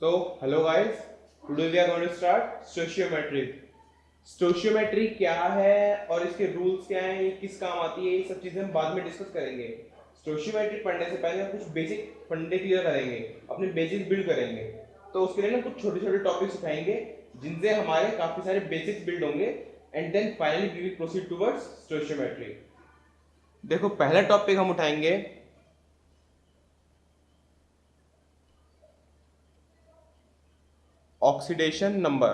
So, hello guys. Today we are going to start stoichiometry. Stoichiometry क्या है और इसके रूल्स क्या हैं, ये किस काम आती है, ये सब चीजें हम बाद में डिस्कस करेंगे। स्टोशियोमेट्री पढ़ने से पहले हम कुछ बेसिक फंडे क्लियर करेंगे, अपने बेसिक्स बिल्ड करेंगे। तो उसके लिए ना कुछ छोटे छोटे टॉपिक्स उठाएंगे जिनसे हमारे काफी सारे बेसिक्स बिल्ड होंगे and then finally we will proceed towards stoichiometry. देखो, पहला टॉपिक हम उठाएंगे ऑक्सीडेशन नंबर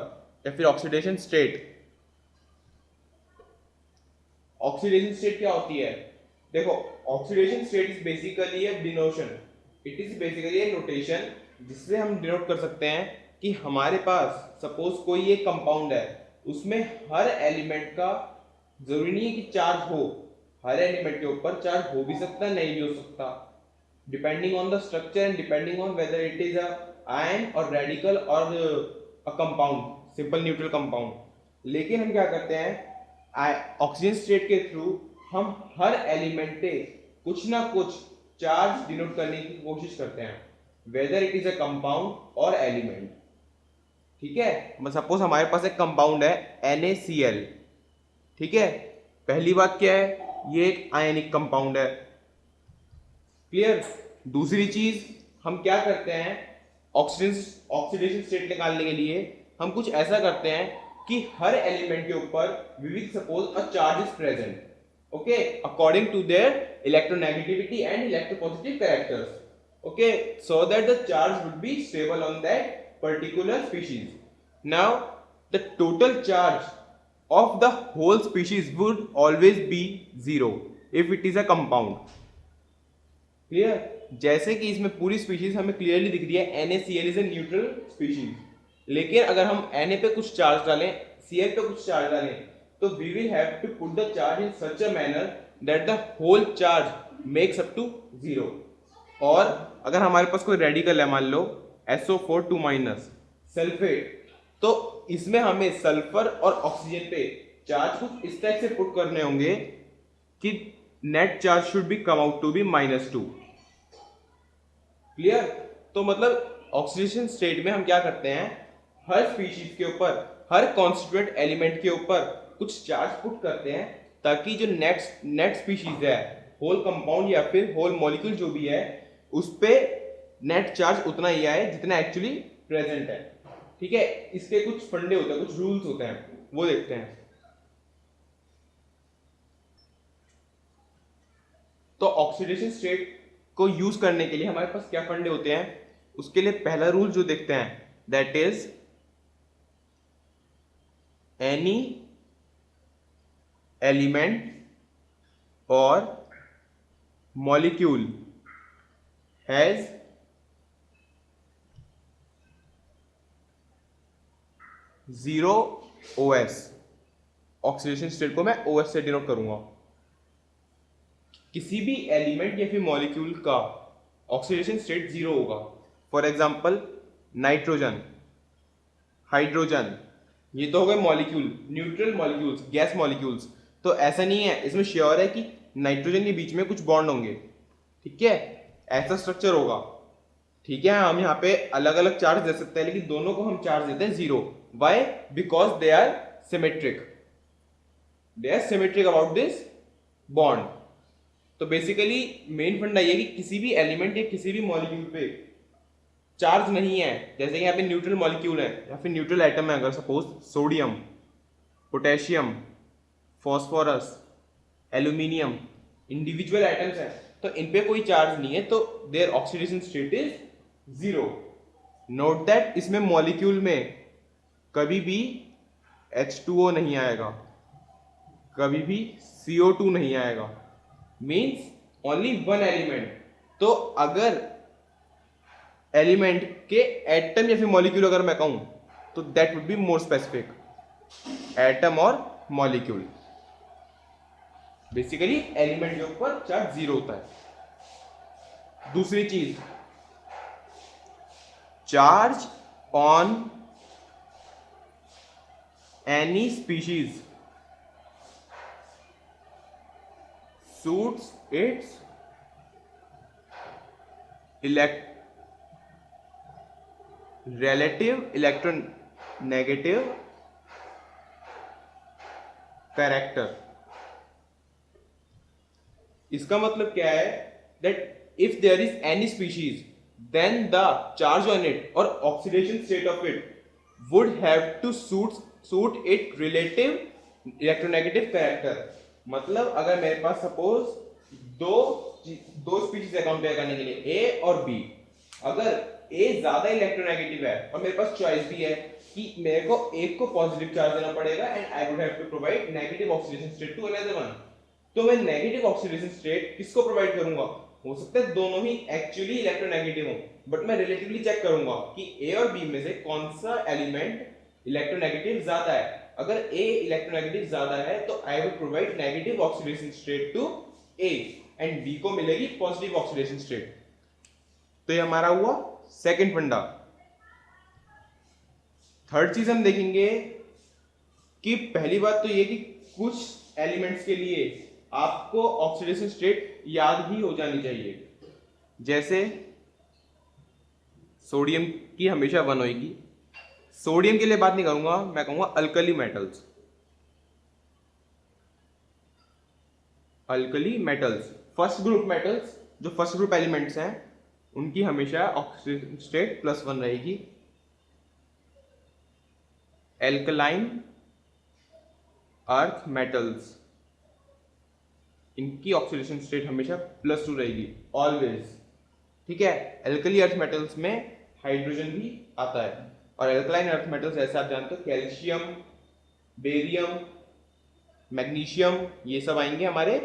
या फिर ऑक्सीडेशन स्टेट। ऑक्सीडेशन स्टेट क्या होती है? देखो, oxidation state is basically A डिनोशन, it is basically A notation जिससे हम डिनोट कर सकते हैं कि हमारे पास सपोज कोई एक कंपाउंड है, उसमें हर एलिमेंट का जरूरी नहीं है कि चार्ज हो, हर एलिमेंट के ऊपर चार्ज हो भी सकता है, नहीं भी हो सकता, depending on the structure and depending on whether it is a ion और रेडिकल और a compound, simple neutral compound. लेकिन हम क्या करते हैं, ऑक्सीजन स्टेट के थ्रू हम हर एलिमेंट पे कुछ ना कुछ चार्ज डिनोट करने की कोशिश करते हैं, whether it is a compound और एलिमेंट। ठीक है, सपोज हमारे पास एक कंपाउंड है NaCl। ठीक है, पहली बात क्या है, ये एक आयनिक कंपाउंड है। क्लियर? दूसरी चीज, हम क्या करते हैं, ऑक्सीडेशन ऑक्सीडेशन स्टेट निकालने के लिए हम कुछ ऐसा करते हैं कि हर एलिमेंट के ऊपर we will suppose a charge is present, okay, according to their electronegativity and electropositive characters, okay, so that the charge would be stable on that particular species. Now the total charge of the whole species would always be zero if it is a compound. Clear? जैसे कि इसमें पूरी species हमें clearly दिख रही है, NaCl is a neutral species, लेकिन अगर हम Na पे कुछ चार्ज डालें, Cl पे कुछ चार्ज डालें, तो we will have to put the charge in such a manner that the whole charge makes up to zero. और अगर हमारे पास कोई रेडिकल है, मान लो SO4 2 माइनस सल्फेट, तो इसमें हमें सल्फर और ऑक्सीजन पे चार्ज कुछ इस टाइप से पुट करने होंगे कि net charge should be come out to be -2। Clear? तो मतलब ऑक्सीडेशन स्टेट में हम क्या करते हैं, हर स्पीशीज के ऊपर, हर कॉन्स्टिट्यूएंट एलिमेंट के ऊपर कुछ चार्ज पुट करते हैं, ताकि जो नेक्स्ट नेट स्पीशीज है, होल कंपाउंड या फिर होल मॉलिक्यूल जो भी है, उस पे नेट चार्ज उतना ही आए जितना एक्चुअली प्रेजेंट है। ठीक है, इसके कुछ फंडे होते हैं, कुछ रूल्स होते हैं, वो देखते हैं। तो ऑक्सीडेशन स्टेट को यूज करने के लिए हमारे पास क्या फंडे होते हैं, उसके लिए पहला रूल जो देखते हैं, दैट इज एनी एलिमेंट और molecule has zero OS। Oxidation state को मैं OS से डिनोट करूंगा। किसी भी एलिमेंट या फिर मॉलिक्यूल का ऑक्सीडेशन स्टेट जीरो होगा। फॉर एग्जांपल नाइट्रोजन, हाइड्रोजन, ये तो हो गए molecule, neutral molecules, gas molecules. तो ऐसा नहीं है, इसमें श्योर है कि नाइट्रोजन के बीच में कुछ बॉन्ड होंगे। ठीक है, ऐसा स्ट्रक्चर होगा। ठीक है, हम यहाँ पे अलग अलग चार्ज दे सकते हैं, लेकिन दोनों को हम चार्ज देते हैं zero. Why? Because they are symmetric, they are symmetric about this bond. तो बेसिकली मेन फंडा ये कि किसी भी एलिमेंट या किसी भी मॉलिक्यूल पे चार्ज नहीं है, जैसे कि यहाँ पे न्यूट्रल मॉलिक्यूल है या फिर न्यूट्रल एटम है, अगर suppose sodium, potassium, phosphorus, aluminium, individual atoms हैं, तो इन पे कोई चार्ज नहीं है, तो their oxidation state is zero. Note that इसमें मॉलिक्यूल में कभी भी H2O नहीं आएगा, कभी भी CO2 नहीं आएगा, मीन्स ओनली वन एलिमेंट। तो अगर एलिमेंट के एटम या फिर मॉलिक्यूल अगर मैं कहूं, तो that would be more specific, atom और मॉलिक्यूल। बेसिकली एलिमेंट के ऊपर चार्ज जीरो होता है। दूसरी चीज, charge on any species suits its relative electronegative character. इसका मतलब क्या है? that if there is any species, then the charge on it or oxidation state of it would have to suit it relative electronegative character. मतलब अगर मेरे पास suppose दो species है count करने के लिए, ए और बी, अगर ए ज्यादा इलेक्ट्रोनेगेटिव है और मेरे पास चॉइस भी है कि मेरे को एक को पॉजिटिव चार्ज देना पड़ेगा and I would have to provide negative oxidation state to another one, तो मैं नेगेटिव ऑक्सीडेशन स्टेट किसको प्रोवाइड करूंगा? हो सकता है दोनों ही एक्चुअली इलेक्ट्रोनेगेटिव हो, बट मैं रिलेटिवली चेक करूंगा कि ए और बी में से कौन सा एलिमेंट इलेक्ट्रोनेगेटिव ज्यादा है। अगर ए इलेक्ट्रोनेगेटिव ज्यादा है तो I will provide negative oxidation state to A and B को मिलेगी पॉजिटिव ऑक्सीडेशन स्टेट। तो ये हमारा हुआ सेकंड फंडा। थर्ड चीज हम देखेंगे कि पहली बात तो ये कि कुछ एलिमेंट्स के लिए आपको ऑक्सीडेशन स्टेट याद ही हो जानी चाहिए। जैसे सोडियम की हमेशा 1 होगी। सोडियम के लिए बात नहीं करूंगा, मैं कहूंगा alkali metals. Alkali metals first group metals, जो फर्स्ट ग्रुप एलिमेंट्स हैं उनकी हमेशा ऑक्सीडेशन स्टेट +1 रहेगी। एल्कलाइन अर्थ मेटल्स, इनकी ऑक्सीडेशन स्टेट हमेशा +2 रहेगी ऑलवेज। ठीक है, एल्कली अर्थ मेटल्स में हाइड्रोजन भी आता है, और एल्कलाइन अर्थ मेटल्स ऐसे आप जानते हो कैल्शियम, बेरियम, मैग्नीशियम, ये सब आएंगे हमारे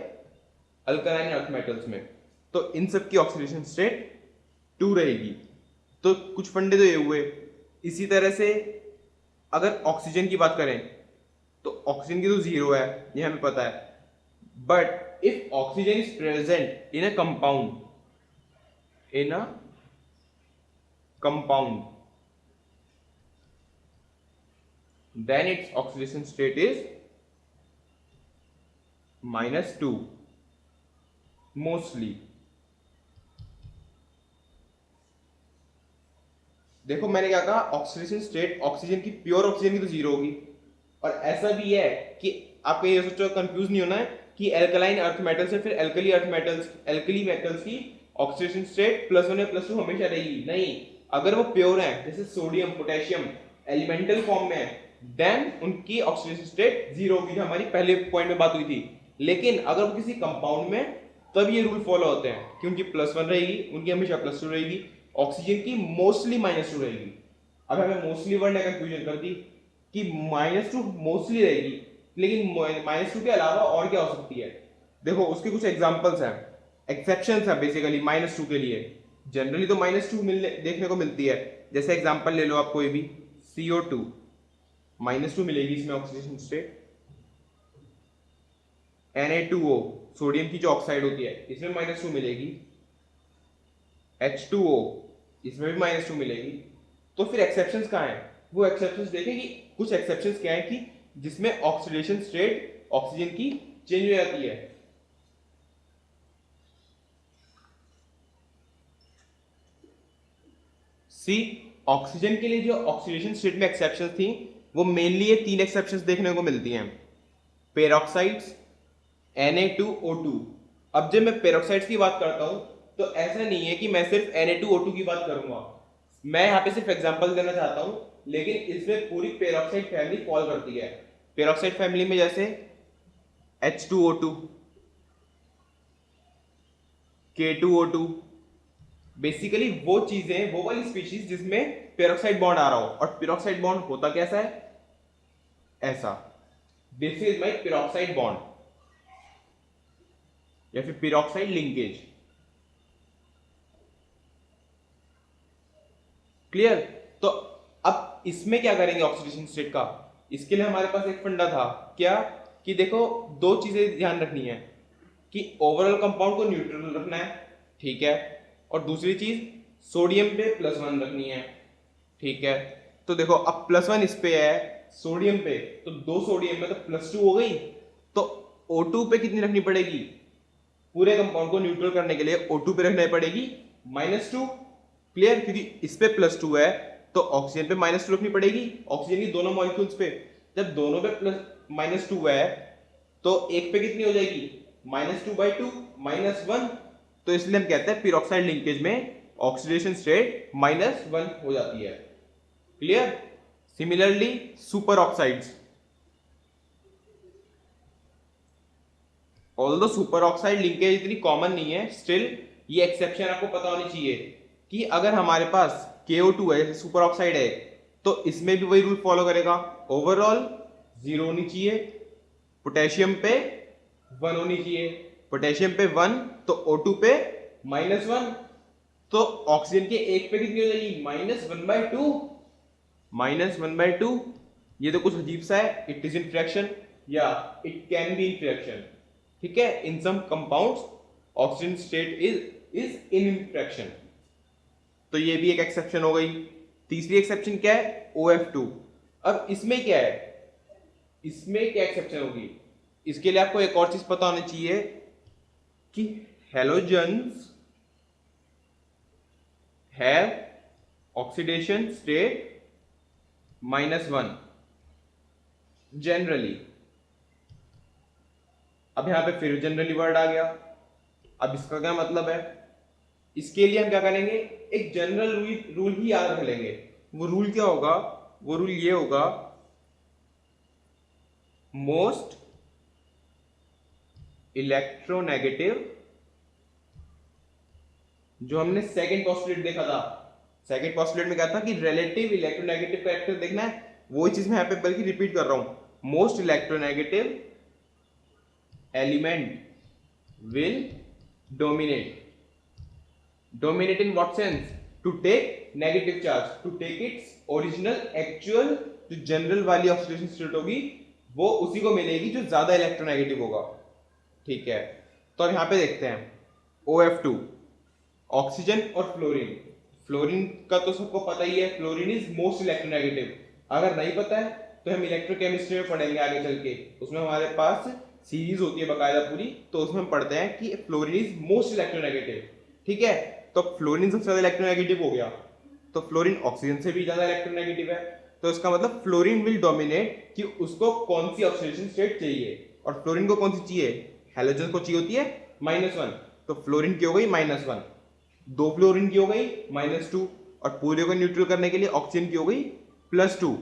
अल्कलाइन अर्थ मेटल्स में। तो इन सब की ऑक्सीडेशन स्टेट 2 रहेगी। तो कुछ फंडे तो ये हुए। इसी तरह से अगर ऑक्सीजन की बात करें तो ऑक्सीजन की तो 0 है, ये हमें पता है। But if oxygen is present in a compound, then its oxidation state is -2 mostly। देखो मैंने क्या कहा, ऑक्सीडेशन स्टेट ऑक्सीजन की, प्योर ऑक्सीजन की तो 0 होगी। और ऐसा भी है कि आपको ये सोचो, कंफ्यूज नहीं होना है कि एल्कलाइन अर्थ मेटल से फिर एल्कली मेटल्स की ऑक्सीडेशन स्टेट +1 या +2 हमेशा रहेगी। नहीं, अगर वो प्योर है जैसे सोडियम, पोटेशियम एलिमेंटल फॉर्म में है, देन उनकी ऑक्सीडेशन स्टेट 0 होगी, जो हमारी पहले पॉइंट में बात हुई थी। लेकिन अगर वो किसी कंपाउंड में, तब ये रूल फॉलो होते हैं कि उनकी +1 रहेगी, उनकी हमेशा +2 रहेगी, ऑक्सीजन की मोस्टली -2 रहेगी। अब हमें मोस्टली वर्ड ने कंफ्यूजन कर दी कि -2 मोस्टली रहेगी, लेकिन -2 के अलावा और क्या हो सकती है? देखो उसके कुछ एग्जांपल्स हैं, एक्सेप्शंस हैं बेसिकली -2 के लिए। जनरली तो -2 देखने को मिलती है। जैसे एग्जांपल ले लो आप कोई भी, CO2 -2 मिलेगी इसमें ऑक्सीडेशन स्टेट। Na2O सोडियम की जो ऑक्साइड होती है, इसमें -2 मिलेगी। H2O इसमें भी -2 मिलेगी। तो फिर एक्सेप्शंस कहाँ हैं? वो एक्सेप्शंस देखें कि कुछ एक्सेप्शंस क्या है कि जिसमें ऑक्सीडेशन स्टेट ऑक्सीजन की चेंज हो जाती है। सी, ऑक्सीजन के लिए जो ऑक्सीडेशन स्टेट में एक्सेप्शंस थी, वो मेनली ये 3 एक्सेप्शंस देखने को मिलती हैं। पेरोक्साइड्स, Na2O2। अब जब मैं पेरोक्साइड्स की बात करता हूं तो ऐसा नहीं है कि मैं सिर्फ Na2O2 की बात करूंगा। मैं यहाँ पे सिर्फ एग्जांपल देना चाहता हूं, लेकिन इसमें पूरी पेरोक्साइड फैमिली फॉल करती है। पेरोक्साइड फैमिली में जैसे H2O2, K2O2, बेसिकली वो चीजें, वो वाली स्पीशीज जिसमें पेरोक्साइड बॉन्ड आ रहा हो। और पेरोक्साइड बॉन्ड होता कैसा है? ऐसा, this is my peroxide bond, या फिर पेरोक्साइड लिंकेज। क्लियर? तो अब इसमें क्या करेंगे ऑक्सीडेशन स्टेट का? इसके लिए हमारे पास एक फंडा था, क्या कि देखो 2 चीजें ध्यान रखनी है कि ओवरऑल कंपाउंड को न्यूट्रल रखना है, ठीक है, और दूसरी चीज सोडियम पे +1 रखनी है, ठीक है। तो देखो अब +1 इस पे है सोडियम पे, तो 2 सोडियम में तो +2 हो गई। तो O2 पे कितनी रखनी पड़ेगी? पूरे कंपाउंड को न्यूट्रल करने के लिए O2 पे रखनी पड़ेगी -2। क्लियर? क्योंकि इस पे +2 है तो ऑक्सीजन पे -2 रखनी पड़ेगी, ऑक्सीजन की दोनों मॉलिक्यूल्स पे। जब दोनों पे -2 है तो एक पे कितनी हो जाएगी, -2/2 -1। तो इसलिए हम कहते हैं पीरॉक्साइड लिंकेज में ऑक्सीडेशन स्टेट -1 हो जाती है। Clear. Similarly super oxides, although super oxide linkage इतनी कॉमन नहीं है, स्टिल ये एक्सेप्शन आपको पता होनी चाहिए कि अगर हमारे पास KO2 है, सुपर ऑक्साइड है, तो इसमें भी वही रूल फॉलो करेगा। ओवरऑल 0 होनी चाहिए, पोटेशियम पे 1 होनी चाहिए, पोटेशियम पे 1 तो O2 पे -1, तो ऑक्सीजन के एक पे कितनी हो जाएगी, -1/2। -1/2 ये तो कुछ अजीब सा है, इट इज इन फ्रैक्शन या it can be in fraction. ठीक है, in some compounds oxygen state is in fraction. तो ये भी एक एक्सेप्शन हो गई। तीसरी एक्सेप्शन क्या है, OF2। अब इसमें क्या है, इसमें क्या एक्सेप्शन होगी, इसके लिए आपको एक और चीज पता होनी चाहिए कि halogens have oxidation state -1 generally. अब यहां पे फिर जनरली वर्ड आ गया। अब इसका क्या मतलब है, इसके लिए हम क्या करेंगे, एक जनरल रूल ही याद रख लेंगे। वो रूल क्या होगा, वो रूल ये होगा, मोस्ट इलेक्ट्रोनेगेटिव, जो हमने सेकंड पोस्टुलेट देखा था, सेकंड पोस्टुलेट में क्या था कि रिलेटिव इलेक्ट्रोनेगेटिव कैरेक्टर देखना है, वही चीज मैं यहां पे बल्कि रिपीट कर रहा हूं। Most electronegative element will dominate. Dominate in what sense, to take negative charge, to take its original actual जो जनरल वाली ऑक्सीडेशन स्टेट होगी वो उसी को मिलेगी जो ज्यादा इलेक्ट्रोनेगेटिव होगा। ठीक है, तो अब यहां पे देखते हैं OF2, ऑक्सीजन और फ्लोरीन। फ्लोरीन का तो सबको पता ही है, फ्लोरीन इज मोस्ट इलेक्ट्रोनेगेटिव। अगर नहीं पता है तो हम इलेक्ट्रोकेमिस्ट्री में पढ़ेंगे आगे चल के, उसमें हमारे पास सीरीज होती है बकायदा पूरी, तो उसमें हम पढ़ते हैं कि फ्लोरीन इज मोस्ट इलेक्ट्रोनेगेटिव। ठीक है, तो फ्लोरीन सबसे ज्यादा इलेक्ट्रोनेगेटिव हो गया, तो फ्लोरीन ऑक्सीजन से भी ज्यादा इलेक्ट्रोनेगेटिव है, तो इसका मतलब फ्लोरीन विल डोमिनेट कि उसको कौन सी ऑक्सीडेशन स्टेट चाहिए। और फ्लोरीन को कौन सी चाहिए, हैलोजन को चाहिए होती है -1, तो फ्लोरीन की हो गई -1, दो फ्लोरीन की हो गई -2, और पूरे को न्यूट्रल करने के लिए ऑक्सीजन की हो गई +2।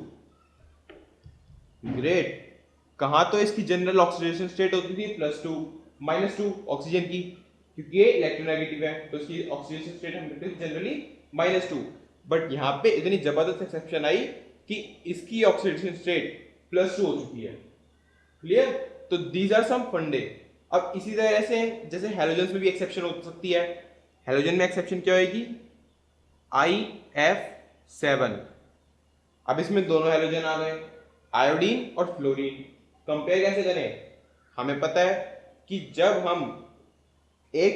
ग्रेट। कहां तो इसकी जनरल ऑक्सीडेशन स्टेट होती थी +2 -2 ऑक्सीजन की, क्योंकि ये इलेक्ट्रोनेगेटिव है तो इसकी ऑक्सीडेशन स्टेट हम लिखते हैं जनरली -2। बट यहां पे इतनी जबरदस्त एक्सेप्शन आई कि इसकी ऑक्सीडेशन स्टेट +2 हो चुकी है। क्लियर। तो दीज आर सम फंडे। अब इसी तरह से जैसे हैलोजन में भी एक्सेप्शन हो सकती है, हैलोजन में एक्सेप्शन क्या होगी, IF7। अब इसमें दोनों हैलोजन आ गए, आयोडीन और फ्लोरीन। कंपेयर कैसे करें, हमें पता है कि जब हम एक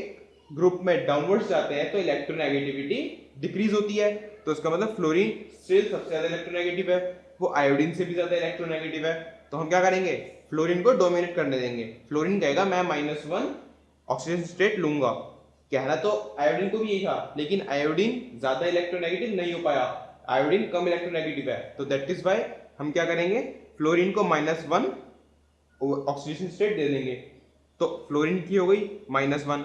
ग्रुप में डाउनवर्ड्स जाते हैं तो इलेक्ट्रोनेगेटिविटी डिक्रीज होती है, तो इसका मतलब फ्लोरीन स्टिल सबसे ज्यादा इलेक्ट्रोनेगेटिव है, वो आयोडीन से भी ज्यादा इलेक्ट्रोनेगेटिव है। तो हम क्या करेंगे, फ्लोरीन को डोमिनेट करने देंगे। फ्लोरीन कहेगा मैं -1 ऑक्सीजन स्टेट लूंगा। कहना तो आयोडीन को भी यही था, लेकिन आयोडीन ज्यादा इलेक्ट्रोनेगेटिव नहीं हो पाया, आयोडीन कम इलेक्ट्रोनेगेटिव है, तो दैट इज वाई हम क्या करेंगे, फ्लोरीन को -1 ऑक्सीडेशन स्टेट दे देंगे। तो फ्लोरीन की हो गई -1,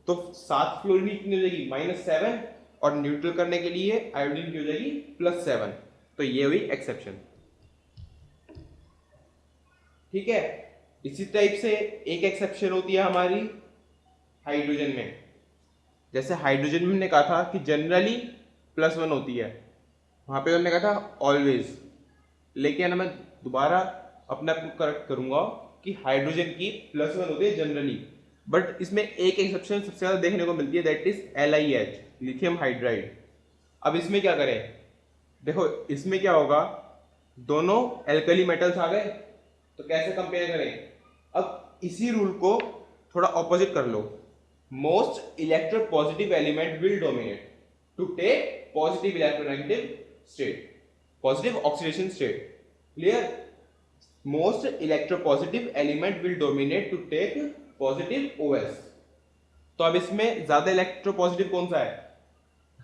तो साथ फ्लोरीन कितनी हो जाएगी -7, और न्यूट्रल करने के लिए आयोडीन की हो जाएगी +7। तो ये हुई एक्सेप्शन। ठीक है, इसी टाइप से एक एक्सेप्शन होती है हमारी हाइड्रोजन में। जैसे हाइड्रोजन में हमने कहा था कि जनरली +1 होती है, वहां पे हमने कहा था ऑलवेज, लेकिन मैं दोबारा अपने आप को करेक्ट करूंगा कि हाइड्रोजन की +1 होती है जनरली, बट इसमें एक एक्सेप्शन सबसे ज्यादा देखने को मिलती है, that is LiH, lithium hydride. अब इसमें क्या करें, देखो इसमें क्या होगा, दोनों एल्कली मेटल्स आ गए, तो कैसे कंपेयर करें, अब इसी रूल को थोड़ा ऑपोजिट कर लो, most electropositive element will dominate to take positive electronegative state, positive oxidation state. Clear, most electropositive element will dominate to take positive OS। तो अब इसमें ज्यादा इलेक्ट्रोपॉजिटिव कौन सा है,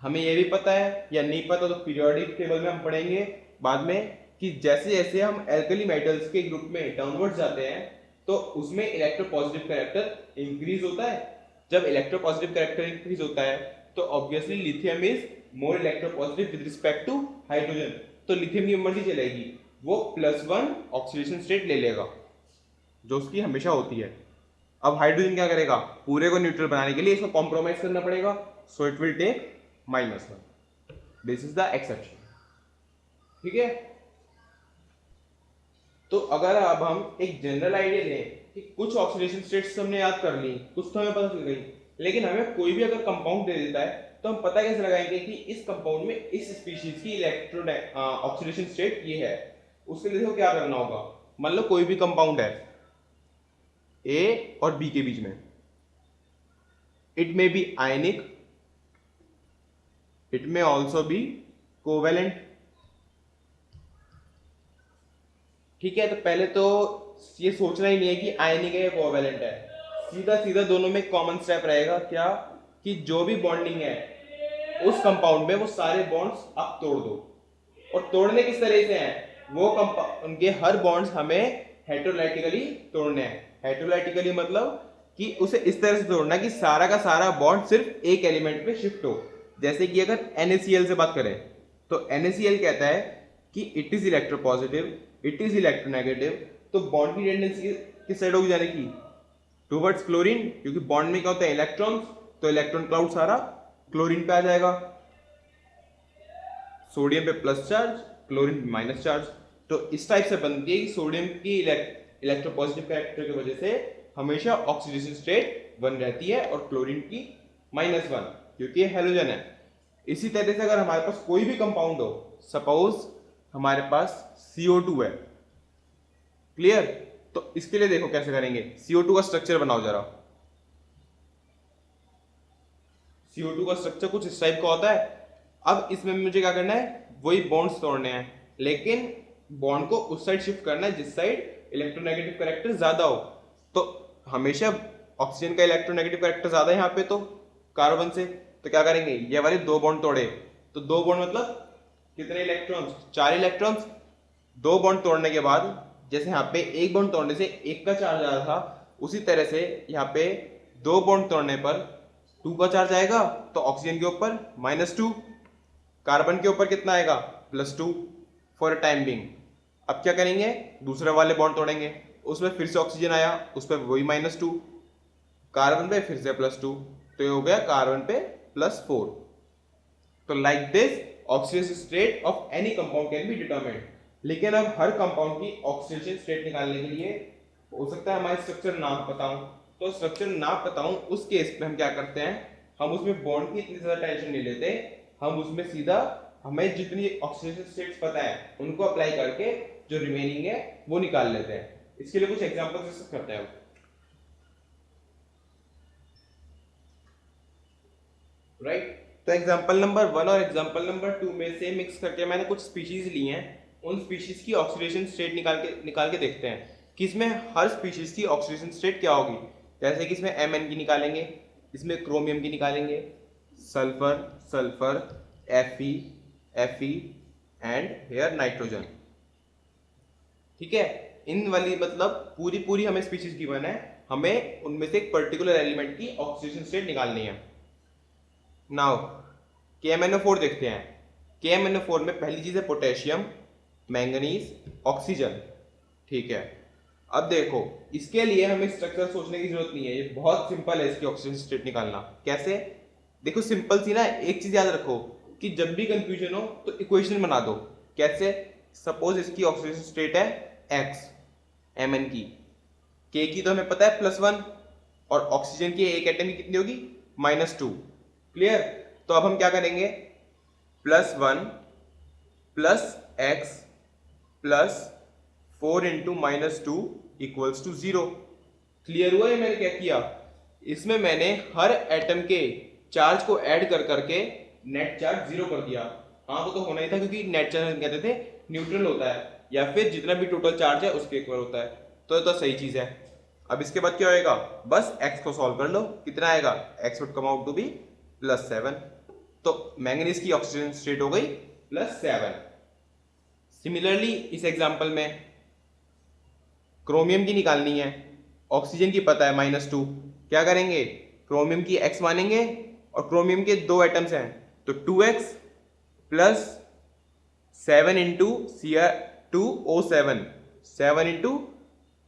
हमें ये भी पता है या नहीं पता तो पीरियोडिक टेबल में हम पढ़ेंगे बाद में कि जैसे जैसे हम एल्कली मेटल्स के ग्रुप में डाउनवर्ड जाते हैं तो उसमें इलेक्ट्रोपॉजिटिव कैरेक्टर इंक्रीज होता है। जब इलेक्ट्रोपॉजिटिव कैरेक्टर इंक्रीज होता है तो obviously lithium is more electropositive with respect to hydrogen, तो लिथियम की मर्जी चलेगी, वो +1 ऑक्सीडेशन स्टेट ले लेगा जो उसकी हमेशा होती है। अब हाइड्रोजन क्या करेगा, पूरे को न्यूट्रल बनाने के लिए इसको कॉम्प्रोमाइज करना पड़ेगा, so it will take -1। This is the exception. ठीक है, तो अगर अब हम एक जनरल आइडिया लें कि कुछ ऑक्सीडेशन स्टेट्स हमने याद कर ली, कुछ तो हमें पता चल गई, लेकिन हमें कोई भी अगर कंपाउंड दे देता है तो हम पता कैसे लगाएंगे कि इस कंपाउंड में इस स्पीशीज की इलेक्ट्रो ऑक्सीडेशन स्टेट ये है। उसके लिए देखो क्या करना होगा, मान लो कोई भी कंपाउंड है ए और बी के बीच में, it may be ionic, it may also be covalent. ठीक है, तो पहले तो ये सोचना ही नहीं है कि आयनिक है या कोवेलेंट है, सीधा सीधा दोनों में कॉमन स्टेप रहेगा क्या, कि जो भी बॉन्डिंग है उस कंपाउंड में वो सारे बॉन्ड्स आप तोड़ दो। और तोड़ने किस तरह से हैं, वो उनके हर बॉन्ड्स हमें हेटेरोलाइटिकली तोड़ने हैं। हेटेरोलाइटिकली मतलब कि उसे इस तरह से तोड़ना कि सारा का सारा बॉन्ड सिर्फ एक एलिमेंट पे शिफ्ट हो। जैसे कि अगर NaCl से बात करें तो NaCl कहता है कि it is electropositive, it is electronegative, तो बॉन्ड की टेंडेंसी किस साइड होगी जाने की, टुवर्ड्स क्लोरीन, क्योंकि बॉन्ड में क्या होता है इलेक्ट्रॉन्स, तो इलेक्ट्रॉन क्लाउड सारा क्लोरीन पे आ जाएगा। सोडियम पे प्लस चार्ज, क्लोरीन पे माइनस चार्ज, तो इस टाइप से बनती है कि सोडियम की इलेक्ट्रोपॉजिटिव कैरेक्टर की वजह से हमेशा ऑक्सीडेशन स्टेट 1 रहती है और क्लोरीन की -1, क्योंकि ये हैलोजन है। इसी तरह से अगर हमारे पास कोई भी कंपाउंड हो, सपोज हमारे पास CO2 है, क्लियर, तो इसके लिए देखो कैसे करेंगे, CO2 का स्ट्रक्चर बनाओ जरा। CO2 का स्ट्रक्चर कुछ इस टाइप का होता है। अब इसमें मुझे क्या करना है, वही बॉन्ड्स तोड़ने हैं, लेकिन बॉन्ड को उस साइड शिफ्ट करना है जिस साइड इलेक्ट्रोनेगेटिव कैरेक्टर ज्यादा हो। तो हमेशा ऑक्सीजन का इलेक्ट्रोनेगेटिव कैरेक्टर ज्यादा है यहाँ पे तो कार्बन से, तो क्या करेंगे, ये वाले 2 बॉन्ड तोड़े, तो 2 बॉन्ड मतलब कितने इलेक्ट्रॉन्स, 4 इलेक्ट्रॉन्स। 2 बॉन्ड तोड़ने के बाद जैसे यहाँ पे एक बॉन्ड तोड़ने से 1 का चार्ज आ रहा था, उसी तरह से यहाँ पे 2 बॉन्ड तोड़ने पर 2 का चार्ज आएगा, तो ऑक्सीजन के ऊपर -2, कार्बन के ऊपर कितना आएगा, +2 फॉर टाइम बिंग। अब क्या करेंगे, दूसरे वाले बॉन्ड तोड़ेंगे, उसमें फिर से ऑक्सीजन आया, उस पर वही -2, कार्बन पे फिर से +2, तो ये हो गया कार्बन पे +4। तो like this oxidation state of any compound can be determined. लेकिन अब हर कंपाउंड की ऑक्सीडेशन स्टेट निकालने के लिए हो सकता है हमारे स्ट्रक्चर ना पता हो, तो स्ट्रक्चर ना पता हो उस केस में हम क्या करते हैं, हम उसमें बॉन्ड की इतनी ज्यादा टेंशन नहीं लेते, हम उसमें सीधा हमें जितनी ऑक्सीडेशन स्टेट्स पता है उनको अप्लाई करके जो रिमेनिंग है वो निकाल लेते हैं। इसके लिए कुछ एग्जांपल्स डिस्कस करते हैं। राइट, तो एग्जांपल नंबर 1 और एग्जांपल नंबर 2 में से मिक्स करके मैंने कुछ स्पीशीज ली हैं, उन स्पीशीज की ऑक्सीडेशन स्टेट निकाल के देखते हैं कि इसमें हर स्पीशीज की ऑक्सीडेशन स्टेट क्या होगी। जैसे कि इसमें Mn की निकालेंगे, इसमें क्रोमियम की निकालेंगे, sulphur sulphur, Fe and here nitrogen. ठीक है, इन वाली मतलब पूरी पूरी हमें स्पीशीज गिवन है, हमें उनमें से एक पर्टिकुलर एलिमेंट की ऑक्सीडेशन स्टेट निकालनी है। नाउ KMnO4 देखते हैं। KMnO4 में पहली चीज है पोटेशियम, मैंगनीज, ऑक्सीजन। ठीक है, अब देखो इसके लिए हमें स्ट्रक्चर सोचने की जरूरत नहीं है, ये बहुत सिंपल है इसकी ऑक्सीजन स्टेट निकालना। कैसे, देखो सिंपल सी ना, एक चीज याद रखो कि जब भी कंफ्यूजन हो तो इक्वेशन बना दो। कैसे, सपोज इसकी ऑक्सीडेशन स्टेट है X, Mn की, K की तो हमें पता है +1 और ऑक्सीजन की एक एटम की कितनी होगी, -2। क्लियर, तो अब हम क्या करेंगे, +1 + X +4 × -2 = 0। क्लियर हुआ है मैंने क्या किया, इसमें मैंने हर एटम के चार्ज को ऐड कर करके नेट चार्ज 0 कर दिया। हाँ, वो तो होना ही था क्योंकि नेट चार्ज कहते थे न्यूट्रल होता है या फिर जितना भी टोटल चार्ज है उसके इक्वल होता है, तो ये तो सही चीज है। अब इसके बाद क्या होएगा, बस x को सॉल्व कर लो, कितना आएगा, x would come out to be +7। तो मैंगनीज की ऑक्सीजन स्टेट हो गई +7। सिमिलरली इस एग्जांपल में क्रोमियम की निकालनी है, ऑक्सीजन की पता है -2, क्या करेंगे, क्रोमियम की x मानेंगे और क्रोमियम के 2 एटम्स हैं तो 2x plus 7 into Cr2O7, 7 into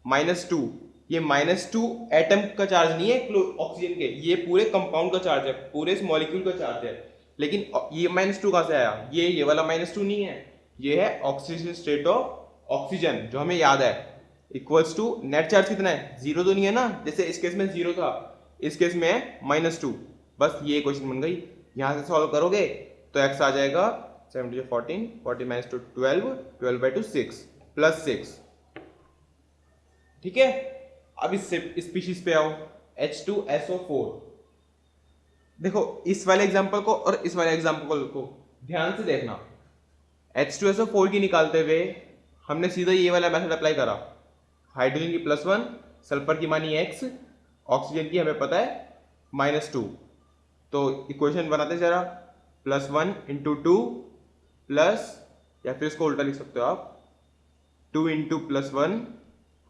-2, ये -2 एटम का चार्ज नहीं है ऑक्सीजन के, ये पूरे कंपाउंड का चार्ज है, पूरे इस मॉलिक्यूल का चार्ज है। लेकिन ये -2 कहाँ से आया, ये वाला -2 नहीं है, ये है ऑक्सीजन स्टेट ऑफ ऑक्सीजन जो हमें याद है, इक्वल्स टू नेट चार्ज कितना है, 0 तो नहीं है ना, जैसे इस केस में 0 था, इस केस में है -2। बस ये क्वेश्चन बन गई। यहां से सॉल्व करोगे तो x आ जाएगा 7 to 14, 14 minus 2 12, 12/2 6 +6। ठीक है, अब इस स्पीशीज पे आओ, H2SO4। देखो इस वाले एग्जांपल को और इस वाले एग्जांपल को ध्यान से देखना। H2SO4 की निकालते हुए हमने सीधा ये वाला मेथड अप्लाई करा, हाइड्रोजन की +1, सल्फर की मानी x, ऑक्सीजन की हमें पता है -2, तो इक्वेशन बनाते जरा, +1 इंटू 2 प्लस, या फिर इसको उल्टा लिख सकते हो आप, 2 into +1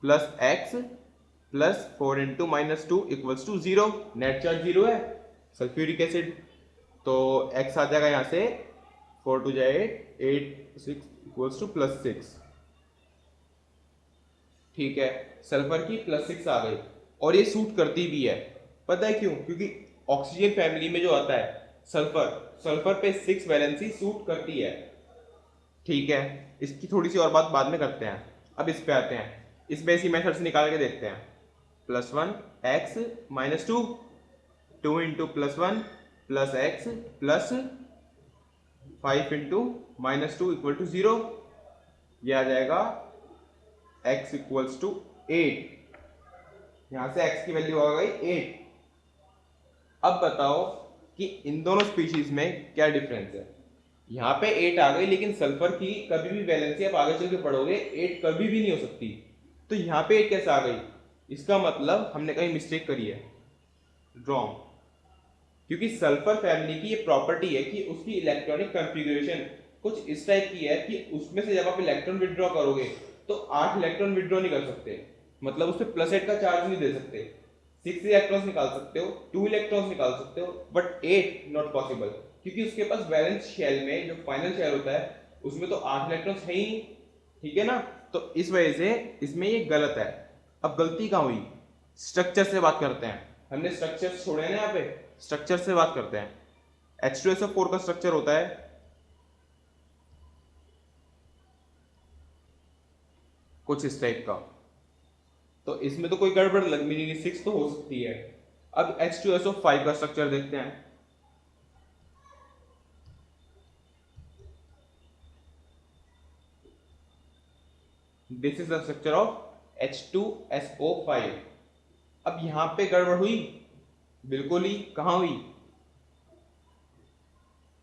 plus x plus 4 into -2 equals to 0, net charge 0 है, सल्फ्यूरिक एसिड, तो x आ जाएगा यहाँ से 4 2 जाए 8 6 इक्वल्स टू +6। ठीक है, सल्फर की +6 आ गई और ये सूट करती भी है, पता है क्यों, क्योंकि ऑक्सीजन फैमिली में जो आता है सल्फर पे 6 वैलेंसी सूट करती है। ठीक है, इसकी थोड़ी सी और बात बाद में करते हैं, अब इस पे आते हैं, इसमें इसी मेथड से निकाल के देखते हैं, +1 x -2, 2 into +1 plus x plus 5 into -2 equal to 0, यह आ जाएगा x इक्वल्स टू 8, यहां से x की वैल्यू आ गई 8। अब बताओ कि इन दोनों स्पीशीज में क्या डिफरेंस है, यहाँ पे 8 आ गई, लेकिन सल्फर की कभी भी वैलेंसी आप आगे चल के पढ़ोगे 8 कभी भी नहीं हो सकती, तो यहाँ पे 8 कैसे आ गई, इसका मतलब हमने कहीं मिस्टेक करी है, रॉन्ग, क्योंकि सल्फर फैमिली की ये प्रॉपर्टी है कि उसकी इलेक्ट्रॉनिक कॉन्फ़िगरेशन कुछ इस टाइप की है कि उसमें से जब आप इलेक्ट्रॉन विड्रॉ करोगे तो 8 इलेक्ट्रॉन विड्रॉ नहीं कर सकते, मतलब उस पर +8 का चार्ज नहीं दे सकते, 6 इलेक्ट्रॉन्स निकाल सकते हो, 2 इलेक्ट्रॉन्स निकाल सकते हो, बट 8 नॉट पॉसिबल, क्योंकि उसके पास वैलेंस शेल में जो फाइनल शेल होता है उसमें तो 8 इलेक्ट्रॉन्स है ही नहीं। ठीक है ना, तो इस वजह से इसमें ये गलत है। अब गलती कहाँ हुई, स्ट्रक्चर से बात करते हैं, हमने स्ट्रक्चर छोड़े ना, यहाँ पे स्ट्रक्चर से बात करते हैं। H2SO4 का स्ट्रक्चर होता है कुछ इस टाइप का, तो इसमें तो कोई गड़बड़ लग भी नहीं, 6 तो हो सकती है। अब H2SO5 का स्ट्रक्चर देखते हैं, this is the structure of H2SO5। अब यहां पे गड़बड़ हुई, बिल्कुल ही, कहां हुई,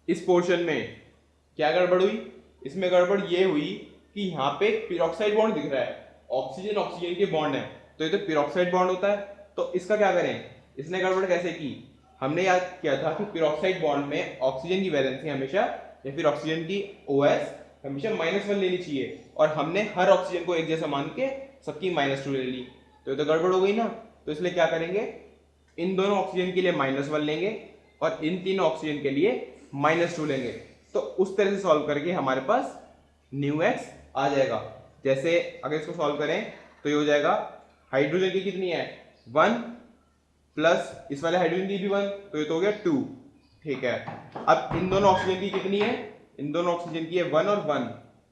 इस पोर्शन में क्या गड़बड़ हुई, इसमें गड़बड़ ये हुई कि यहाँ पे पिरोक्साइड बॉन्ड दिख रहा है, ऑक्सीजन ऑक्सीजन के बॉन्ड है, तो ये तो पिरोक्साइड बॉन्ड होता है, तो इसका क्या करें, इसने गड़बड़ कैसे की, हमने याद किया था कि पिरोक्साइड बॉन्ड में ऑक्सीजन की वैलेंसी हमेशा, या फिर ऑक्सीजन की OS हमेशा -1 लेनी चाहिए, और हमने हर ऑक्सीजन को एक जैसा मान के सबकी -2 ले ली, तो ये तो गड़बड़ हो गई ना, तो इसलिए क्या करेंगे, इन दोनों ऑक्सीजन के लिए -1 लेंगे और इन तीनों ऑक्सीजन के लिए -2 लेंगे, तो उस तरह से सॉल्व करके हमारे पास µx आ जाएगा। जैसे अगर इसको सॉल्व करें तो ये हो जाएगा, हाइड्रोजन की कितनी है 1 प्लस इस वाले हाइड्रोजन की भी 1, तो ये तो हो गया 2। ठीक है, अब इन दोनों ऑक्सीजन की कितनी है, इन दोनों ऑक्सीजन की है 1 और 1,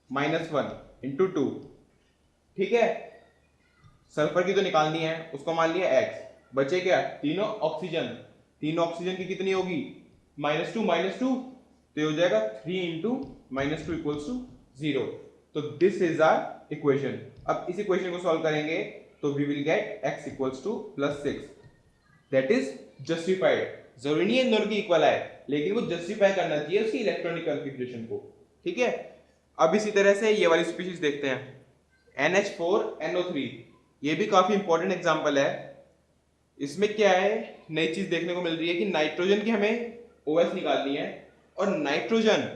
-1 इंटू 2। ठीक है, सल्फर की तो निकालनी है, उसको मान लिया x, बचे क्या, तीनों ऑक्सीजन की कितनी होगी, -2 -2, तो ये हो जाएगा 3 इंटू -2 इक्वल्स टू 0। तो दिस इज आवर इक्वेशन। अब इस इक्वेशन को सॉल्व करेंगे तो we will get x equals to +6, that is justified. जरूरी नहीं है इन दोनों की इक्वल आए, लेकिन वो जस्टिफाई करना चाहिए उसकी इलेक्ट्रॉनिक कॉन्फ़िगरेशन को। ठीक है, अब इसी तरह से ये वाली स्पीशीज देखते हैं, NH4NO3, ये भी काफी इंपॉर्टेंट एग्जांपल है। इसमें क्या है, नई चीज देखने को मिल रही है कि नाइट्रोजन की हमें OS निकालनी है, और नाइट्रोजन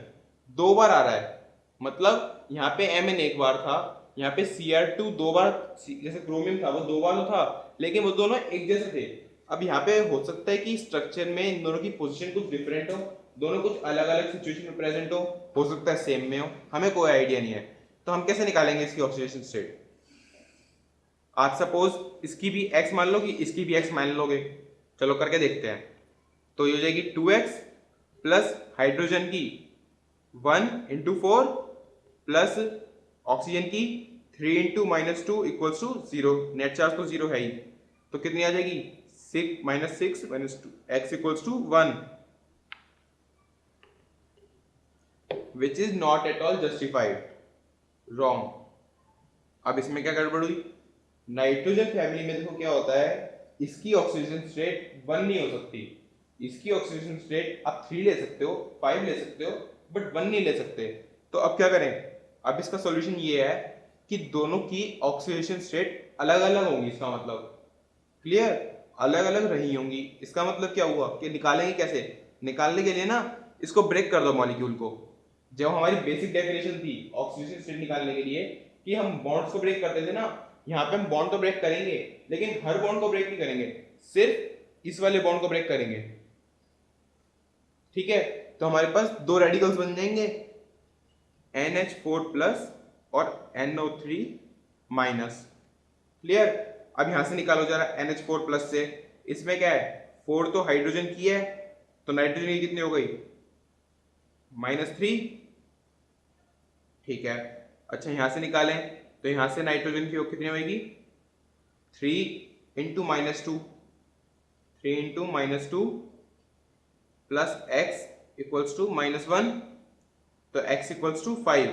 2 बार आ रहा है, मतलब यहाँ पे Mn एक बार था, यहाँ पे Cr2 2 बार, जैसे क्रोमियम था वो 2 बार तो था, लेकिन वो दोनों एक जैसे थे। अब यहाँ पे हो सकता है कि स्ट्रक्चर में इन दोनों की पोजीशन कुछ डिफरेंट हो, दोनों कुछ अलग अलग सिचुएशन में प्रेजेंट हो सकता है सेम में हो, हमें कोई आइडिया नहीं है। तो हम कैसे निकालेंगे इसकी ऑक्सीडेशन स्टेट? आज सपोज इसकी भी x मान लो कि इसकी भी x मान लोगे, चलो करके देखते हैं। तो ये हो जाएगी 2x प्लस हाइड्रोजन की 1 इंटू 4 प्लस ऑक्सीजन की 3 into minus 2 equals to 0, net charge तो 0 है ही, तो कितनी आ जाएगी 6 minus 2 x equals to 1, which is not at all justified, wrong. अब इसमें क्या गड़बड़ हुई? नाइट्रोजन फैमिली में देखो क्या होता है, इसकी ऑक्सीजन स्टेट 1 नहीं हो सकती, इसकी ऑक्सीजन स्टेट आप 3 ले सकते हो, 5 ले सकते हो, बट 1 नहीं ले सकते। तो अब क्या करें? अब इसका सॉल्यूशन ये है कि दोनों की ऑक्सीडेशन स्टेट अलग अलग होंगी, इसका मतलब क्लियर, अलग अलग रही होंगी। इसका मतलब क्या हुआ कि निकालेंगे कैसे? निकालने के लिए ना इसको ब्रेक कर दो मॉलिक्यूल को। जब हमारी बेसिक डेफिनेशन थी ऑक्सीडेशन स्टेट निकालने के लिए कि हम बॉन्ड्स को ब्रेक करते थे ना, यहाँ पे हम बॉन्ड तो ब्रेक करेंगे लेकिन हर बॉन्ड को ब्रेक नहीं करेंगे, सिर्फ इस वाले बॉन्ड को ब्रेक करेंगे, ठीक है? तो हमारे पास 2 रेडिकल्स बन जाएंगे, NH4 प्लस और NO3 माइनस, क्लियर। अब यहां से निकालो जरा NH4 प्लस से, इसमें क्या है 4 तो हाइड्रोजन की है, तो नाइट्रोजन की कितनी हो गई -3, ठीक है। अच्छा यहां से निकालें तो यहां से नाइट्रोजन की कितनी होगी 3 into -2, 3 into -2 plus x equals to -1, तो x इक्वल्स टू 5,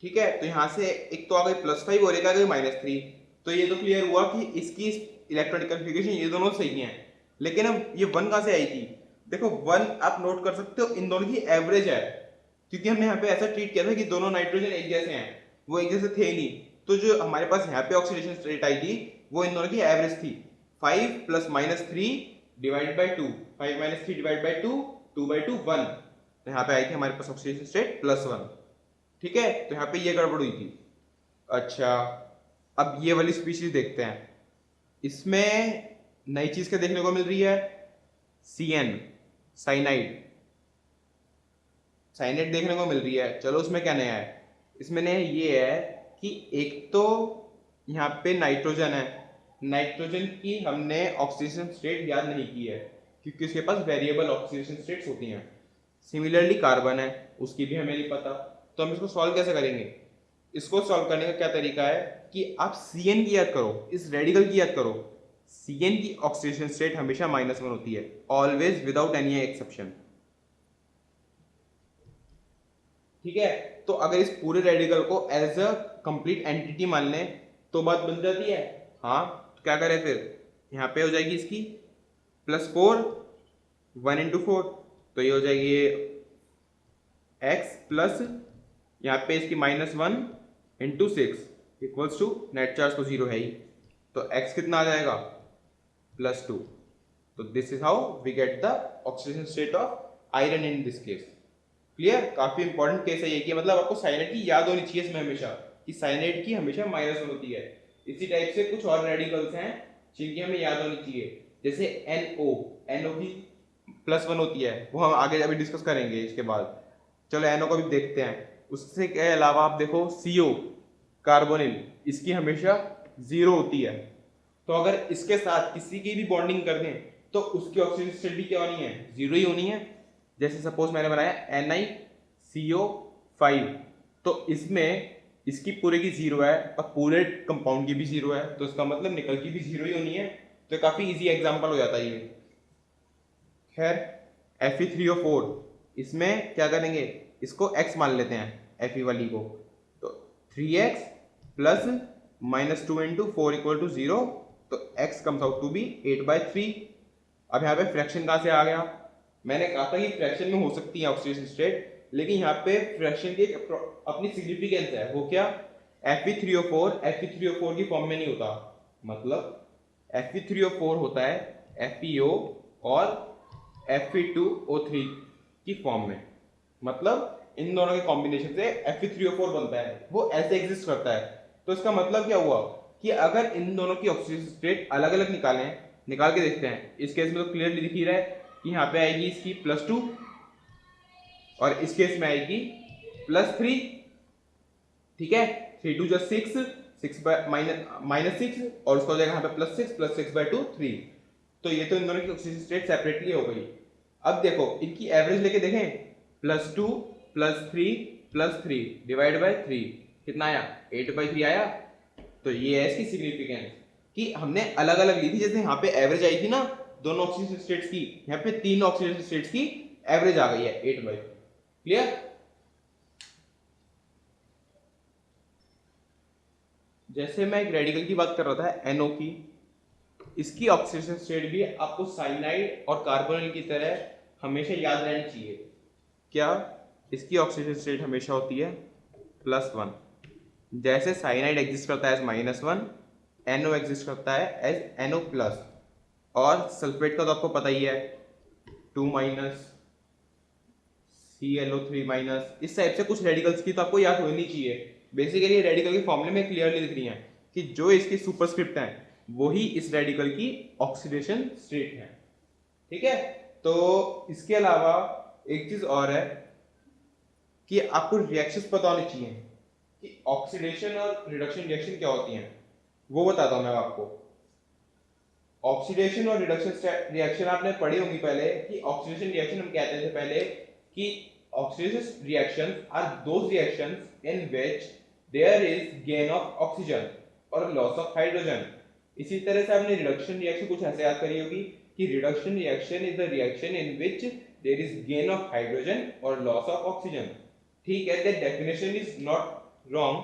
ठीक है। तो यहां से एक तो आ गई +5 और एक आ गई -3, तो ये तो क्लियर हुआ कि इसकी इलेक्ट्रॉनिक कन्फिग्रेशन ये दोनों सही हैं। लेकिन अब ये 1 कहां से आई थी? देखो 1 आप नोट कर सकते हो इन दोनों की एवरेज है, क्योंकि हमने यहाँ पे ऐसा ट्रीट किया था कि दोनों नाइट्रोजन एक जैसे हैं, वो एक जैसे थे नहीं। तो जो हमारे पास यहाँ पे ऑक्सीडेशन स्टेट आई थी वो इन दोनों की एवरेज थी, 5 plus -3 divide by 2, 5 minus 3 divide by 2, 2/2 1, तो यहाँ पे आई थी हमारे पास ऑक्सीडेशन स्टेट +1, ठीक है। तो यहाँ पे ये गड़बड़ हुई थी। अच्छा अब ये वाली स्पीशीज देखते हैं, इसमें नई चीज क्या देखने को मिल रही है? CN, साइनाइड, साइनाइड देखने को मिल रही है। चलो उसमें क्या नया है? इसमें नया ये है कि एक तो यहाँ पे नाइट्रोजन है, नाइट्रोजन की हमने ऑक्सीडेशन स्टेट याद नहीं की है क्योंकि उसके पास वेरिएबल ऑक्सीडेशन स्टेट्स होती हैं। सिमिलरली कार्बन है, उसकी भी हमें नहीं पता, तो हम इसको सॉल्व कैसे करेंगे? इसको सॉल्व करने का क्या तरीका है कि आप CN की याद करो, इस रेडिकल की याद करो। CN की ऑक्सीडेशन स्टेट हमेशा -1 होती है, ऑलवेज विदाउट एनी एक्सेप्शन, ठीक है। तो अगर इस पूरे रेडिकल को एज अ कंप्लीट एंटिटी मान लें तो बात बन जाती है। हाँ तो क्या करें फिर? यहाँ पे हो जाएगी इसकी +4, 1 इंटू 4, तो ये हो जाएगी ये x प्लस यहाँ पे इसकी -1 into 6 equals to, net charge तो 0 है ही, तो x कितना आ जाएगा +2। तो this is how we get the oxidation state of iron in this case, clear. काफी इंपॉर्टेंट केस है ये कि मतलब आपको साइनाइड की याद होनी चाहिए इसमें हमेशा कि साइनाइड की हमेशा -1 होती है। इसी टाइप से कुछ और रेडिकल्स हैं जिनकी हमें याद होनी चाहिए, जैसे NO की +1 होती है, वो हम आगे अभी डिस्कस करेंगे इसके बाद। चलो NO को भी देखते हैं। उससे के अलावा आप देखो CO, कार्बोनिल, इसकी हमेशा 0 होती है, तो अगर इसके साथ किसी की भी बॉन्डिंग कर दें तो उसकी ऑक्सीजन स्टेट भी क्या होनी है? 0 ही होनी है। जैसे सपोज मैंने बनाया NiCO5, तो इसमें इसकी पूरे की 0 है और पूरे कंपाउंड की भी 0 है, तो इसका मतलब निकल की भी 0 ही होनी है। तो काफी इजी एग्जांपल हो जाता है ये। खैर Fe3O4, इसमें क्या करेंगे? इसको x मान लेते हैं Fe वाली को, तो 3x plus -2 into 4 equal to 0, तो x comes out to be 8/3। अब यहाँ पे फ्रैक्शन कहाँ से आ गया? मैंने कहा था कि फ्रैक्शन में हो सकती है ऑक्सीडेशन स्टेट, लेकिन यहाँ पे फ्रैक्शन की अपनी सिग्निफिकेंस है। वो क्या? Fe3O4 Fe3O4 की फॉर्म में नहीं होता, मतलब Fe3O4 होता है FeO और Fe2O3 की फॉर्म में, मतलब इन दोनों के कॉम्बिनेशन से Fe3O4 बनता है, वो ऐसे एग्जिस्ट करता है। तो इसका मतलब क्या हुआ कि अगर इन दोनों की ऑक्सीजन स्टेट अलग अलग निकाल के देखते हैं, इस केस में तो क्लियरली दिख ही रहा है कि यहाँ पे आएगी इसकी +2 और इस केस में आएगी +3, ठीक है। 3 2 6, 6 और उसका हो जाएगा यहाँ पे +6 3। तो ये तो इन दोनों की ऑक्सीजन स्टेट सेपरेटली हो गई। अब देखो इनकी एवरेज लेके देखें, +2 +3 डिवाइड बाय 3 कितना आया, 8/3 आया। तो ये है इसकी सिग्निफिकेंस कि हमने अलग अलग ली थी, जैसे यहाँ पे एवरेज आई थी ना दोनों ऑक्सीजन स्टेट्स की, यहाँ पे तीन ऑक्सीजन स्टेट्स की एवरेज आ गई है 8/3। क्लियर? जैसे मैं एक रेडिकल की बात कर रहा था NO की, इसकी ऑक्सीजन स्टेट भी आपको साइनाइड और कार्बोनिल की तरह हमेशा याद रहनी चाहिए। क्या? इसकी ऑक्सीजन स्टेट हमेशा होती है +1। जैसे साइनाइड एग्जिस्ट करता है एज -1, NO एग्जिस्ट करता है एज NO+, और सल्फेट का तो आपको पता ही है 2- ClO3-। इस टाइप से कुछ रेडिकल्स की तो आपको याद होनी चाहिए। बेसिकली रेडिकल के फॉर्मूले में क्लियरली दिख रही है कि जो इसकी सुपरस्क्रिप्ट है वही इस रेडिकल की ऑक्सीडेशन स्टेट है, ठीक है। तो इसके अलावा एक चीज और है कि आपको रिएक्शंस पता होनी चाहिए कि ऑक्सीडेशन और रिडक्शन रिएक्शन क्या होती हैं, वो बताता हूं मैं आपको। ऑक्सीडेशन और रिडक्शन रिएक्शन आपने पढ़ी होंगी पहले कि ऑक्सीडेशन रिएक्शन हम कहते थे पहले कि oxidation reaction are those reactions in which there is gain of oxygen और लॉस ऑफ हाइड्रोजन। इसी तरह से आपने रिडक्शन रिएक्शन कुछ ऐसे याद करी होगी कि reduction reaction is the reaction in which there is gain of hydrogen और लॉस ऑफ ऑक्सीजन। ठीक है, that definition is not wrong,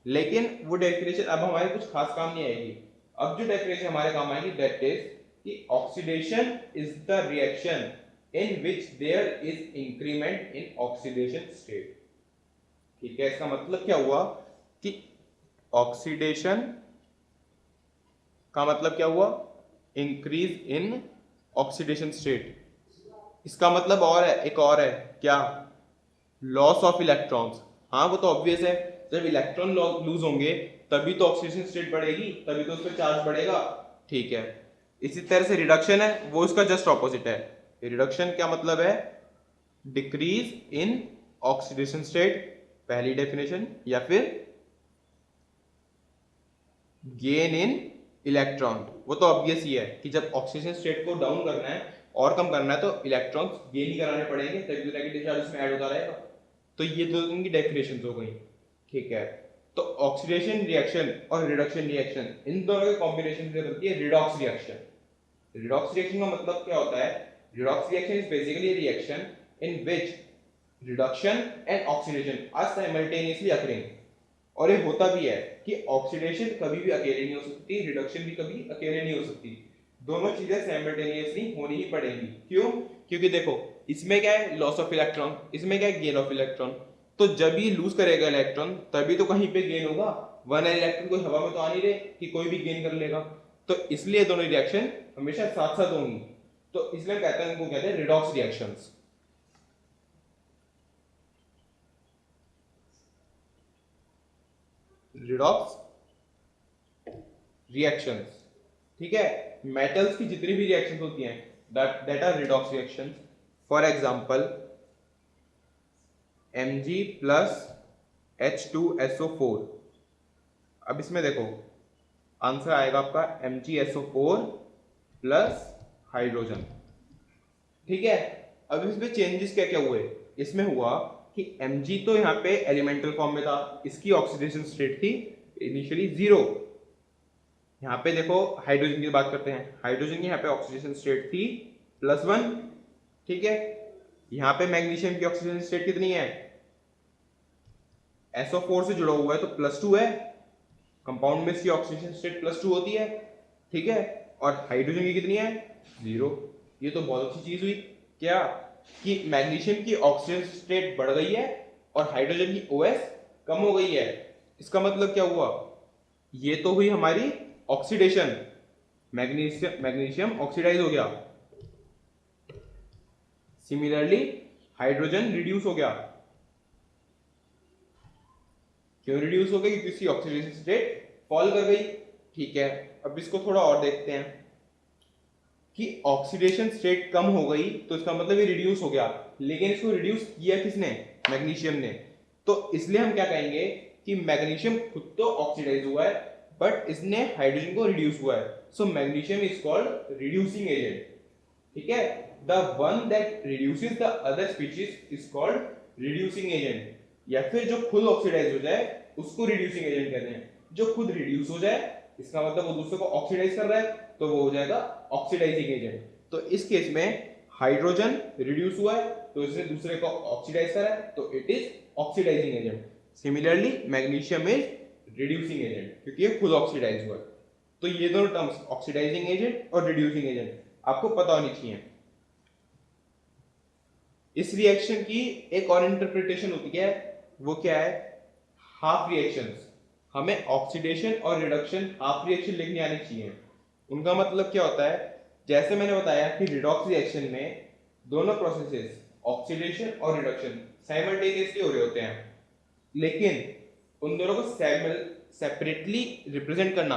लेकिन वो डेफिनेशन अब हमारे कुछ खास काम नहीं आएगी। अब जो डेफिनेशन हमारे काम आएगी दैट इज कि oxidation is the reaction in which there is increment in oxidation state. ठीक है, इसका मतलब क्या हुआ कि ऑक्सीडेशन का मतलब क्या हुआ, इंक्रीज इन ऑक्सीडेशन स्टेट। इसका मतलब और है, एक और है क्या, लॉस ऑफ इलेक्ट्रॉन्स। हाँ वो तो ऑब्वियस है, जब इलेक्ट्रॉन लूज होंगे तभी तो ऑक्सीडेशन स्टेट बढ़ेगी, तभी तो उस पर चार्ज बढ़ेगा, ठीक है। इसी तरह से रिडक्शन है वो इसका जस्ट ऑपोजिट है। रिडक्शन क्या मतलब है, डिक्रीज इन ऑक्सीडेशन स्टेट, पहली डेफिनेशन, या फिर गेन इन इलेक्ट्रॉन। वो तो ऑब्वियस ही है कि जब ऑक्सीजन स्टेट को डाउन करना है और कम करना है तो इलेक्ट्रॉन्स गेन ही कराने पड़ेंगे, तभी तो नेगेटिव चार्ज इसमें ऐड होता रहेगा। तो ये दो इनकी डेफिनेशन हो गई, ठीक है। तो ऑक्सीडेशन रिएक्शन और रिडक्शन रिएक्शन इन दोनों के कॉम्बिनेशन से बनती है रिडॉक्स रिएक्शन। रिडॉक्स रिएक्शन का मतलब क्या होता है, redox reaction is basically a reaction in which reduction and oxidation are simultaneously occurring। और ये होता भी है कि ऑक्सीडेशन कभी भी अकेले नहीं हो सकती, रिडक्शन भी कभी अकेले नहीं हो सकती, दोनों चीजें साइमल्टेनियसली होनी ही पड़ेंगी। क्यों? क्योंकि देखो इसमें क्या है, लॉस ऑफ इलेक्ट्रॉन, इसमें क्या है, गेन ऑफ इलेक्ट्रॉन। तो जब ये लूज करेगा इलेक्ट्रॉन तभी तो कहीं पे गेन होगा, वरना इलेक्ट्रॉन कोई हवा में तो आ नहीं रहे कि कोई भी गेन कर लेगा। तो इसलिए दोनों रिएक्शन हमेशा साथ साथ होंगी, तो इसलिए कहते हैं, इनको कहते हैं रिडॉक्स रिएक्शंस। रिडॉक्स रिएक्शंस, ठीक है। मेटल्स की जितनी भी रिएक्शंस होती हैं that are redox reactions. For example Mg plus H2SO4। अब इसमें देखो आंसर आएगा आपका MgSO4 प्लस हाइड्रोजन, ठीक है। अब इसमें चेंजेस क्या क्या हुए, इसमें हुआ कि Mg तो यहाँ पे एलिमेंटल फॉर्म में था, इसकी ऑक्सीडेशन स्टेट थी इनिशियली 0। यहाँ पे देखो हाइड्रोजन की बात करते हैं, हाइड्रोजन की यहाँ पे ऑक्सीडेशन स्टेट थी +1, ठीक है। यहाँ पे मैग्नीशियम की ऑक्सीडेशन स्टेट कितनी है, SO4 से जुड़ा हुआ है तो +2 है, कंपाउंड में इसकी ऑक्सीडेशन स्टेट +2 होती है, ठीक है। और हाइड्रोजन की कितनी है, 0। ये तो बहुत अच्छी चीज हुई क्या, कि मैग्नीशियम की ऑक्सीडेशन स्टेट बढ़ गई है और हाइड्रोजन की OS कम हो गई है। इसका मतलब क्या हुआ, ये तो हुई हमारी ऑक्सीडेशन, मैग्नीशियम ऑक्सीडाइज हो गया। सिमिलरली हाइड्रोजन रिड्यूस हो गया। क्यों रिड्यूस हो गई, क्योंकि इसकी ऑक्सीडेशन स्टेट फॉल कर गई। ठीक है, अब इसको थोड़ा और देखते हैं कि ऑक्सीडेशन स्टेट कम हो गई तो इसका मतलब ये रिड्यूस हो गया, लेकिन इसको रिड्यूस किया किसने, मैग्नीशियम ने। तो इसलिए हम क्या कहेंगे कि मैग्नीशियम खुद तो ऑक्सीडाइज हुआ है बट इसने हाइड्रोजन को रिड्यूस हुआ है, so magnesium is called reducing agent. ठीक है, the one that reduces the other species is called reducing agent, या फिर जो खुद ऑक्सीडाइज हो जाए उसको रिड्यूसिंग एजेंट कहते हैं। जो खुद रिड्यूस हो जाए इसका मतलब वो दूसरे को ऑक्सीडाइज कर रहा है, तो वो हो जाएगा ऑक्सीडाइजिंग एजेंट। तो इस केस में हाइड्रोजन रिड्यूस हुआ है तो इसने दूसरे को ऑक्सीडाइज करा है, तो it is oxidising agent. Similarly magnesium is reducing agent क्योंकि ये खुद ऑक्सीडाइज हुआ है। तो ये दोनों टर्म्स ऑक्सीडाइजिंग एजेंट और रिड्यूसिंग एजेंट आपको पता होनी चाहिए। इस रिएक्शन की एक और इंटरप्रिटेशन होती है, वो क्या है, हाफ रिएक्शंस। हमें ऑक्सीडेशन और रिडक्शन हाफ रिएक्शन लिखनी आनी चाहिए। उनका मतलब क्या होता है, जैसे मैंने बताया कि रिडॉक्स रिएक्शन में दोनों प्रोसेसेस ऑक्सीडेशन और रिडक्शन साइमल्टेनियसली हो रहे होते हैं, लेकिन उन दोनों को सेपरेटली रिप्रेजेंट करना,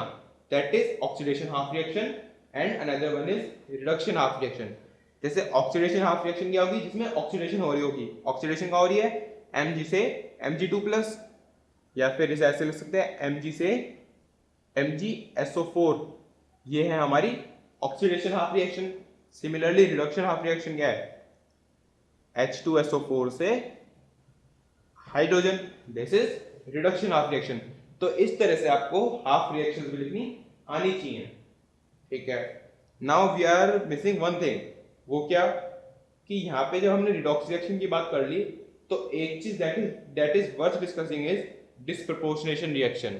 that is oxidation half reaction and another one is reduction half reaction. जैसे ऑक्सीडेशन हाफ रिएक्शन क्या होगी, जिसमें ऑक्सीडेशन हो रही होगी, ऑक्सीडेशन का हो रही है Mg से Mg2+, या फिर इसे ऐसे लिख सकते हैं Mg से MgSO4, ये है हमारी oxidation half reaction. Similarly reduction half reaction क्या है, H2SO4 से hydrogen, this is reduction half reaction. तो इस तरह से आपको हाफ रिएक्शंस भी लिखनी आनी चाहिए। ठीक है, now we are missing one thing, वो क्या कि यहाँ पे जब हमने रिडॉक्स रिएक्शन की बात कर ली तो एक चीज that is worth discussing is disproportionation reaction.